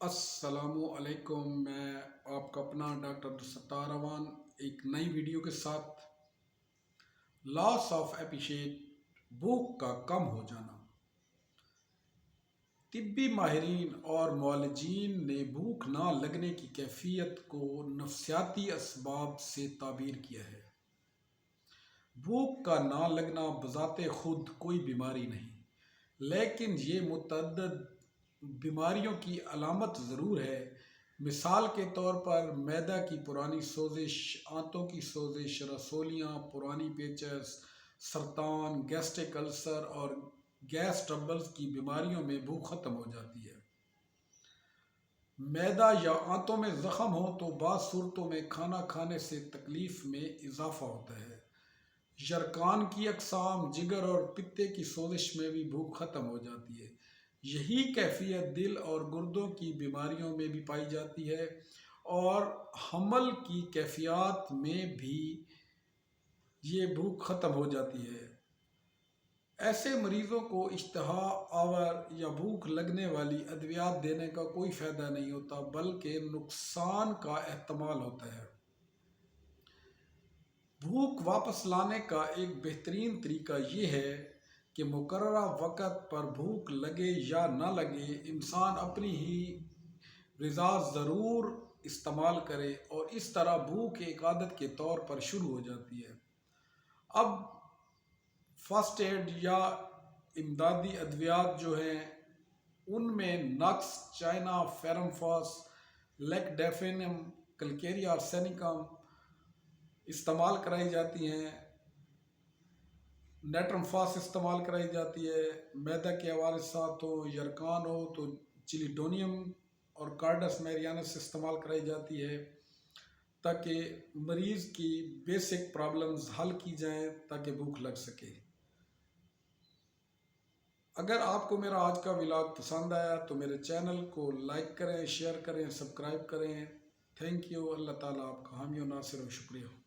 السلام علیکم، میں آپ کا اپنا ڈاکٹر عبدالستار اوان ایک نئی ویڈیو کے ساتھ لاس آف ایپیشیٹ بھوک کا کم ہو جانا۔ طبی ماہرین اور معالجین نے بھوک نہ لگنے کی کیفیت کو نفسیاتی اسباب سے تعبیر کیا ہے۔ بھوک کا نہ لگنا بذات خود کوئی بیماری نہیں، لیکن یہ متعدد بیماریوں کی علامت ضرور ہے۔ مثال کے طور پر معدہ کی پرانی سوزش، آنتوں کی سوزش، رسولیاں، پرانی پیچس، سرطان، گیسٹرک السر اور گیس ٹربلز کی بیماریوں میں بھوک ختم ہو جاتی ہے۔ معدہ یا آنتوں میں زخم ہو تو بعض صورتوں میں کھانا کھانے سے تکلیف میں اضافہ ہوتا ہے۔ یرقان کی اقسام، جگر اور پتے کی سوزش میں بھی بھوک ختم ہو جاتی ہے۔ یہی کیفیت دل اور گردوں کی بیماریوں میں بھی پائی جاتی ہے اور حمل کی کیفیات میں بھی یہ بھوک ختم ہو جاتی ہے۔ ایسے مریضوں کو اشتہا آور یا بھوک لگنے والی ادویات دینے کا کوئی فائدہ نہیں ہوتا، بلکہ نقصان کا احتمال ہوتا ہے۔ بھوک واپس لانے کا ایک بہترین طریقہ یہ ہے کہ مقررہ وقت پر بھوک لگے یا نہ لگے، انسان اپنی ہی غذا ضرور استعمال کرے اور اس طرح بھوک ایک عادت کے طور پر شروع ہو جاتی ہے۔ اب فرسٹ ایڈ یا امدادی ادویات جو ہیں ان میں نکس، چائنا، فیرمفاس، لیکڈیفینم، کلکیریا آرسینیکم استعمال کرائی جاتی ہیں، نیٹرمفاس استعمال کرائی جاتی ہے۔ معدہ کے عوارضات ہو، یرقان ہو تو چلیڈونیم اور کارڈس میرینس استعمال کرائی جاتی ہے تاکہ مریض کی بیسک پرابلمز حل کی جائیں تاکہ بھوک لگ سکے۔ اگر آپ کو میرا آج کا ولاگ پسند آیا تو میرے چینل کو لائک کریں، شیئر کریں، سبسکرائب کریں۔ Thank you. اللہ تعالیٰ آپ کا حامی و ناصر و شکریہ۔